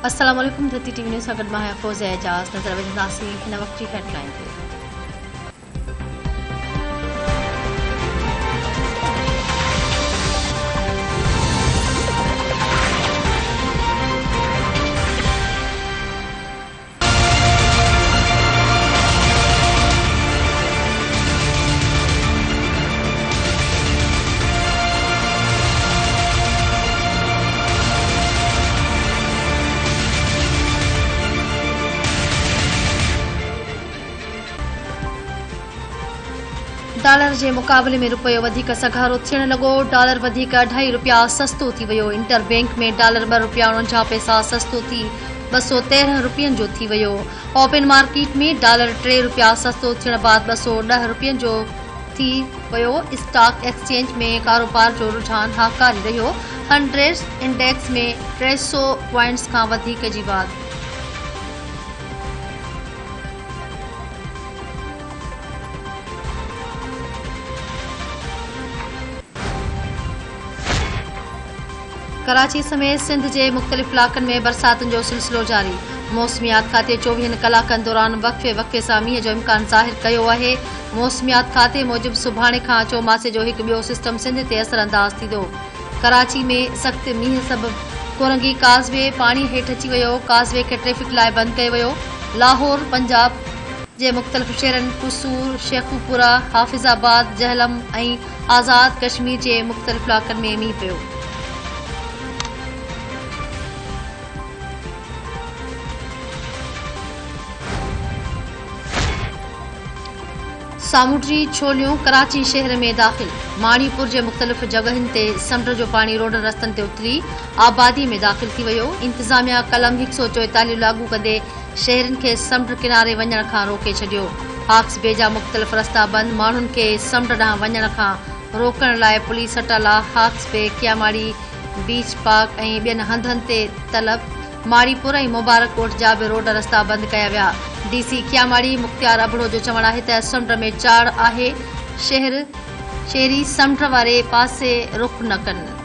अस्सलाम वालेकुम। धरती टीवी न्यूज़ सां गॾु मां आहियां फ़ौज़िया एजाज़। नज़र विझंदासीं हिन वक़्त जी हेडलाइन ते। डॉलर जे मुक़ाबले में रुपयो वधीक सघारो थियण लॻो। डॉलर वधीक 2.5 रुपया सस्तो थी वियो। इंटर बैंक में डॉलर 2 रुपया 49 पैसा सस्तो थी 213 रुपयनि जो थी वियो। ओपन मार्केट में डॉलर 3 रुपया सस्तो थियण बाद 210 रुपयनि जो थी वियो। स्टॉक एक्सचेंज में कारोबार जो रुझान हाकारी रहियो। 100 इंडेक्स में 300 पॉइंट्स खां वधीक जी वाधि। कराची समेत सिंध जे मुख़्तलिफ़ इलाक़नि में बरसातुनि जो सिलसिलो जारी। मौसमियात खाते 24 कलाकनि दौरान वक़्फ़े सां मींहं जो इम्कान ज़ाहिर कयो आहे। मौसमियात खाते मूजिबि सुभाणे खां चौमासे जो हिकु ॿियो सिस्टम सिंध ते असरअंदाज़ थींदो। कराची में सख़्त मींहं सबबि कोरंगी काज़वे पाणी हेठि अची वियो। काज़वे खे ट्रैफ़िक लाइ बंदि कयो वियो। लाहौर पंजाब जे मुख़्तलिफ़ शहरनि कुसूर, शेखुपुरा, हाफ़िज़ाबाद, जहलम ऐं आज़ाद कश्मीर जे मुख़्तलिफ़ इलाक़नि में मींहुं पियो। सामुंडी छोलियूं कराची शहर में दाख़िल। माणीपुर जे मुख़्तलिफ़ जॻहियुनि ते समुंड जो पाणी रोडनि रस्तनि ते उतरी आबादी में दाख़िल थी वियो। इंतिज़ामिया कलम 144 लागू कंदे शहरनि खे समुंड किनारे वञण खां रोके छॾियो। हॉक्स बे जा मुख़्तलिफ़ रस्ता बंदि। माण्हुनि खे समुंड ॾांहुं वञण खां रोकण लाइ पुलिस हटाला। हॉक्स बे, कियामाड़ी, बीच पार्क ऐं ॿियनि हंधनि ते तलब। माड़ीपुर ऐं मुबारक कोट जा बि रोड रस्ता बंदि कया विया। डीसी कियामाड़ी मुख़्तियार अबड़ो जो चवणु आहे त समुंड में चाड़ आहे। शहरी समुंड वारे पासे रुख़ न कनि।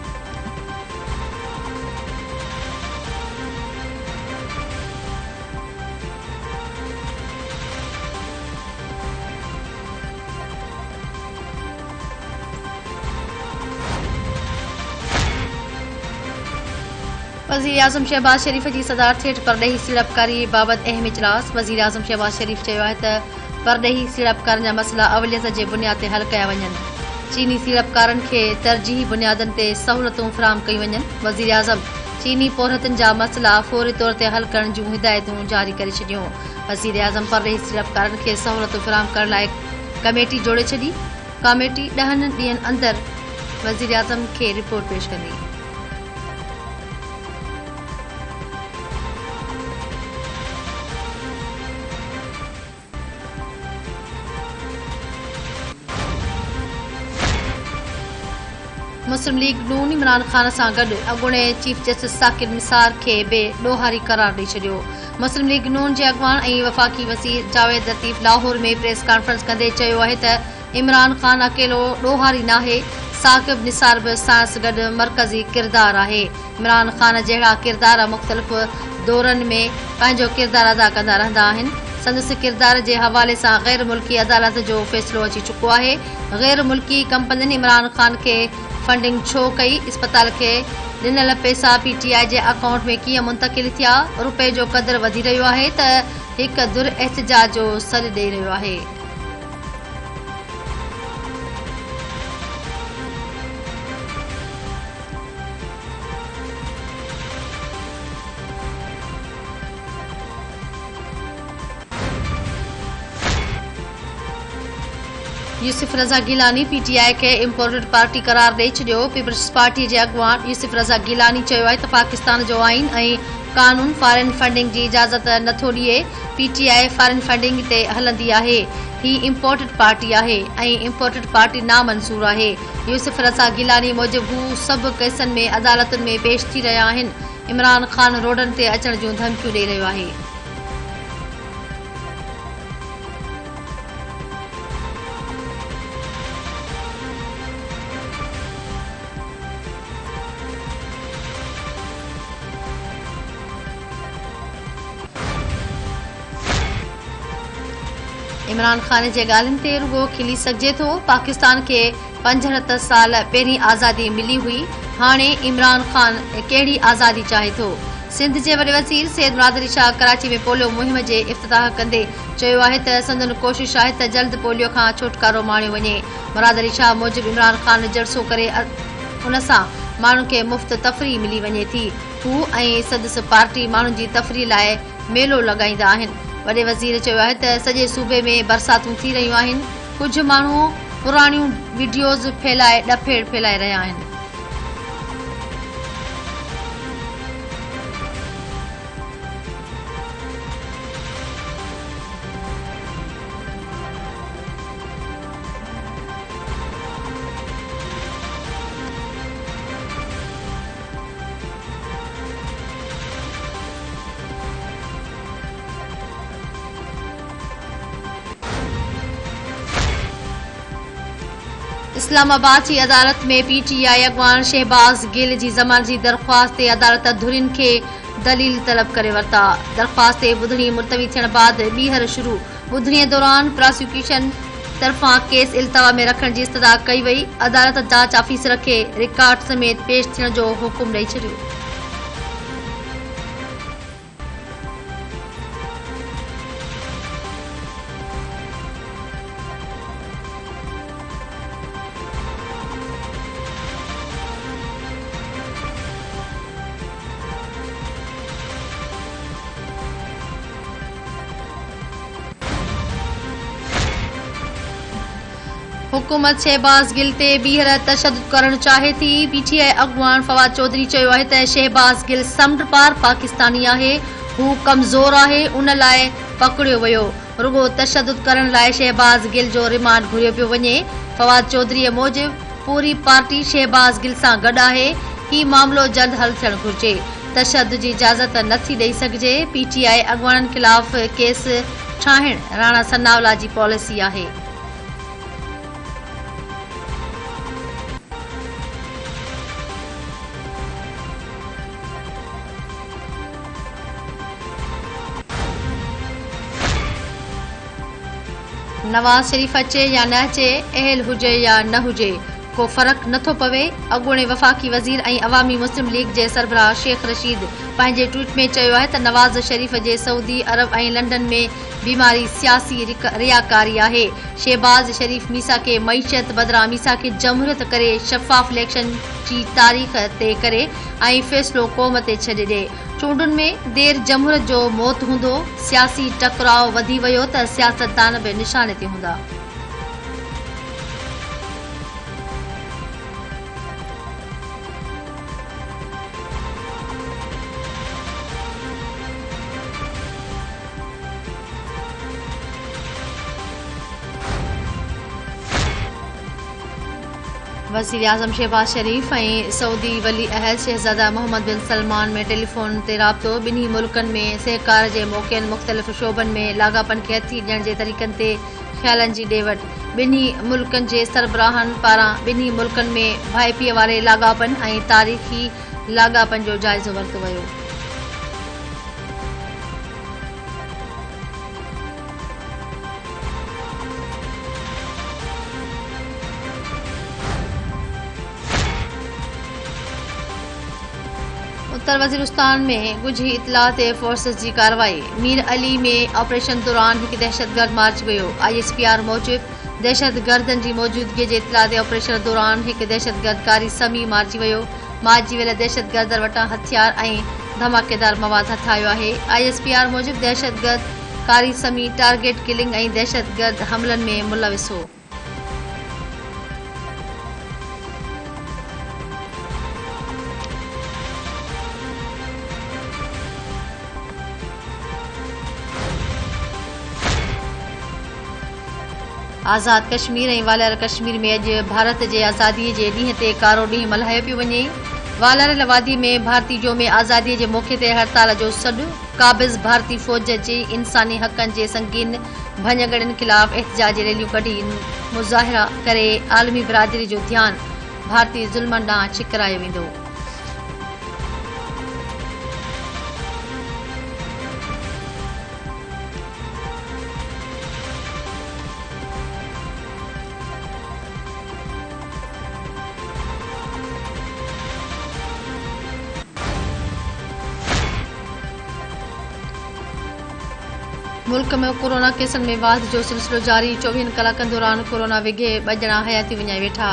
वज़ीर आज़म शहबाज शरीफ़ जी सदारत परॾेही सीड़पकारी बाबति अहम इजलास। वज़ीर आज़म शहबाज शरीफ़ चयो आहे त परॾेही सीड़पकारनि जा मसइला अवलियत जे बुनियाद ते हल कया वञनि। चीनी सीड़पकारनि खे तरजीही बुनियादनि ते सहूलियतूं फ़राहम कयूं वञनि। वज़ीर आज़म चीनी पोरहतनि जा मसइला फौरी तौर ते हल करण जूं हिदायतूं जारी करे छॾियूं। वज़ीर आज़म परॾेही सीड़पकारनि खे सहूलियतूं फ़राहम करण लाइ कमेटी जोड़े छॾी। कमेटी 10 ॾींहनि अंदरि वज़ीर आज़म खे रिपोर्ट पेश कंदी। मुस्लिम लीग नून इमरान ख़ान सां गॾु अॻूणे चीफ जस्टिस साकिर निसार खे बि ॾोहारी करार ॾेई छॾियो। मुस्लिम लीग नून जे अॻवान ऐं वफ़ाक़ी वज़ीर जावेद लतीफ़ लाहौर में प्रेस कॉन्फ्रेंस कंदे चयो आहे त इमरान ख़ान अकेलो ॾोहारी नाहे, साकिब निसार बि सां गॾु मरकज़ी किरदारु आहे। इमरान ख़ान जहिड़ा किरदार मुख़्तलिफ़ दौरनि में पंहिंजो किरदारु अदा कंदा रहंदा आहिनि। संदसि किरदार जे हवाले सां गैर मुल्की अदालत जो फ़ैसिलो अची चुको आहे। गैर मुल्की कंपनियुनि इमरान ख़ान खे फंडिंग छो कई? इस्पताल खे ॾिनल पैसा PTI जे अकाउंट में कीअं मुंतक़िल थिया? रुपए जो क़दुरु वधी रहियो आहे त हिकु दुर एहतिजाज जो सॾु ॾेई रहियो आहे। यूसुफ रज़ा गिलानी PTI खे इम्पोर्टेड पार्टी करार ॾेई छॾियो। पीपल्स पार्टी जे अॻवान यूसुफ रज़ा गिलानी चयो आहे त पाकिस्तान जो आइन ऐं कानून फॉरेन फंडिंग जी इजाज़त नथो ॾिए। PTI फॉरेन फंडिंग ते हलंदी आहे। ही इम्पोर्टेड पार्टी आहे ऐं इम्पोर्टेड पार्टी नामंज़ूर आहे। यूसुफ रज़ा गिलानी मूजिबि हू सभु केसनि में अदालतुनि में पेश थी रहिया आहिनि। इमरान ख़ान रोडनि ते अचण जूं धमकियूं ॾेई रहियो आहे। इमरान खान जे ॻाल्हियुनि ते रुगो खिली सघिजे थो। पाकिस्तान खे 75 साल पहिरीं आज़ादी मिली हुई, हाणे इमरान खान कहिड़ी आज़ादी चाहे थो। सिंध जे वॾे वज़ीर सैयद मुराद अली शाह कराची में पोलियो मुहिम जे इफ़्तिताह कंदे चयो आहे त संदन कोशिश आहे त जल्द पोलियो खां छुटकारो माणियो वञे। मुराद अली शाह मूजिबि इमरान खान जलसो करे उन सां माण्हुनि खे मुफ़्त तफ़रीह मिली वञे थी। हू ऐं सदस्य पार्टी माण्हुनि जी तफ़रीह लाइ मेलो लॻाईंदा आहिनि। वॾे वज़ीर चयो आहे त सॼे सूबे में बरसातूं थी रहियूं आहिनि। कुझु माण्हू पुराणियूं वीडियोज़ फैलाए ॾफेड़ फैलाए रहिया आहिनि। इस्लामाबाद जी अदालत में पीटीआई अॻवान शहबाज़ गिल जी ज़मानत जी दरख़्वास्त ते अदालत धुरियुनि खे दलील तलब करे वरिता। दरख़्वास्त ते ॿुधणी मुलतवी थियण बाद ॿीहर शुरू। ॿुधणीअ दौरान प्रोसिक्यूशन तरफ़ां केस इल्तवा में रखण जी इस्तदा कई वई। अदालत जांच ऑफिसर खे रिकॉर्ड समेत पेश थियण जो हुकुम ॾेई छॾियो। हुकूमत शहबाज़ गिल ते ॿीहर तशद्दुद करणु चाहे थी। पीटीआई अॻवान फवाद चौधरी चयो आहे त शहबाज़ गिल समुंड पार पाकिस्तानी आहे, हू कमज़ोर आहे, उन लाइ पकड़ियो वियो। रुगो तशद्दुद करण लाइ शहबाज़ गिल जो रिमांड घुरियो पियो वञे। फवाद चौधरीअ मूजिबि पूरी पार्टी शहबाज़ गिल सां गॾु आहे। ही मामिलो जल्द हल थियणु घुरिजे। तशद्दुद जी इजाज़त नथी ॾेई सघिजे। पीटीआई अॻवाननि ख़िलाफ़ केस ठाहिण राणा सनावला जी पॉलिसी आहे। नवाज़ शरीफ़ अचे या न अचे, अहल हुजे या न हुजे, को फ़र्क़ु नथो पवे। अॻूणे वफ़ाक़ी वज़ीर ऐं अवामी मुस्लिम लीग जे सरबराह शेख रशीद पंहिंजे ट्वीट में चयो आहे त नवाज़ शरीफ़ जे सऊदी अरब ऐं लंडन में बीमारी सियासी रियाकारी आहे। शहबाज़ शरीफ़ मीसा खे मईशत बदिरां मीसा खे जमहूरियत करे शफ़ाफ़ इलेक्शन जी तारीख़ तइ करे ऐं फ़ैसिलो क़ौम ते छॾे ॾे। चूंडुनि में देर जमहूरियत जो मौत हूंदो। सियासी टकराव वधी वियो त सियासतदान बि निशाने ते हूंदा। वज़ीर आज़म शहबाज शरीफ़ ऐं सऊदी वली अहद शहज़ादा मोहम्मद बिन सलमान में टेलीफोन ते राब्तो। ॿिन्ही मुल्कनि में सहकार जे मौक़नि मुख़्तलिफ़ शोबनि में लाॻापनि खे हथी ॾियण जे तरीक़नि ते ख़्यालनि जी ॾे वठि। ॿिन्ही मुल्कनि जे सरबराहनि पारां ॿिन्ही मुल्कनि में भाइपीअ वारे लाॻापनि ऐं तारीख़ी लाॻापनि जो जाइज़ो वरितो वियो। उत्तर वज़ीरिस्तान में ॻुझी इतलाह ते फोर्सेस जी कार्रवाई। मीर अली में ऑपरेशन दौरान हिकु दहशतगर्द मारिजी वियो। ISPR मूजिबि दहशतगर्दनि जी मौजूदगीअ जे इतलाह ते ऑपरेशन दौरान हिकु दहशतगर्द कारी समी मारिजी वियो। मारिजी वियल दहशतगर्द वटां हथियार ऐं धमाकेदार मवाद हथ आयो आहे। ISPR मूजिबि दहशतगर्द कारी समी टारगेट किलिंग ऐं दहशतगर्द हमलनि में मुलविस हो। आज़ाद कश्मीर ऐं वालियर कश्मीर में अॼु भारत जे आज़ादीअ जे ॾींहं ते कारो ॾींहुं मल्हायो पियो वञे। वालियर वादी में भारती जो में आज़ादीअ जे मौक़े ते हड़ताल जो सॾु। क़ाबिज़ भारती फ़ौज जी इंसानी हक़नि जे संगीन भञगड़नि ख़िलाफ़ एहतजाजी रैलियूं कढी मुज़ाहिरा करे आलमी बिरादरी जो ध्यानु भारती ज़ुल्मनि ॾांहुं छिकरायो वेंदो। मुल्क में कोरोना केसनि में वाध जो सिलसिलो जारी। 24 कलाकनि दौरान कोरोना विघे 2 ॼणा हयाती विञाए वेठा।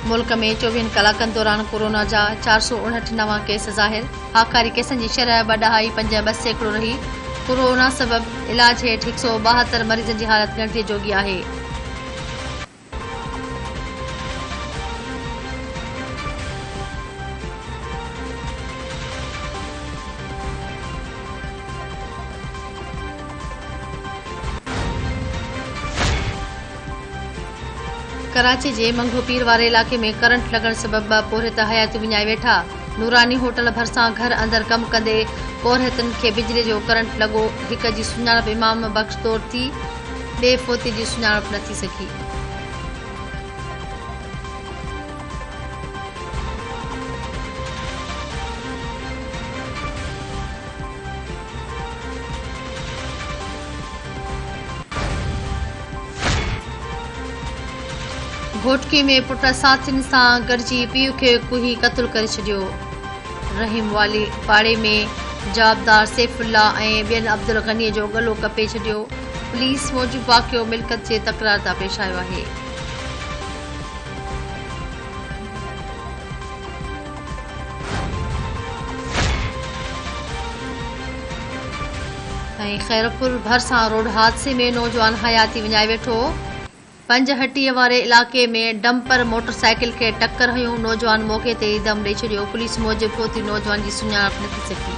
मुल्क में 24 कलाकनि दौरान कोरोना जा 459 नवां केस ज़ाहिर। आख़िरी केसनि जी शरह 2.5% रही। कोरोना सबब इलाज हेठि 172 मरीज़नि जी हालत ॻणितीअ जोगी आहे। कराची जे मंगोपीर वारे इलाक़े में करंट लॻण सबब 2 पोरहित हयाती विञाए वेठा। नूरानी होटल भरिसां घर अंदर कम कंदे पोरहितनि खे बिजली जो करंट लॻो। हिक जी सुञाणप इमाम बख़्श तौर थी, ॿिए फोती जी सुञाणप न थी सघी। घोटकी में पुट साथियुनि सां गॾिजी पीउ खे कुही क़तल करे छॾियो। रहीम वाली पाड़े में जवाबदार सैफुल्ला ऐं ॿियनि अब्दुल गनीअ जो गलो कपे छॾियो। पुलिस मूजिबि वाक़ियो मिल्कियत जे तकरार तां पेश आयो आहे। ऐं खैरपुर भरिसां रोड हादसे में नौजवान हयाती विञाए वेठो। पंजहटीअ वारे इलाक़े में डंपर मोटरसाइकिल खे टक्कर हयूं। नौजवान मौक़े ते ई दम ॾेई छॾियो। पुलिस मूजिबि फोती नौजवान जी सुञाणप न थी सघी।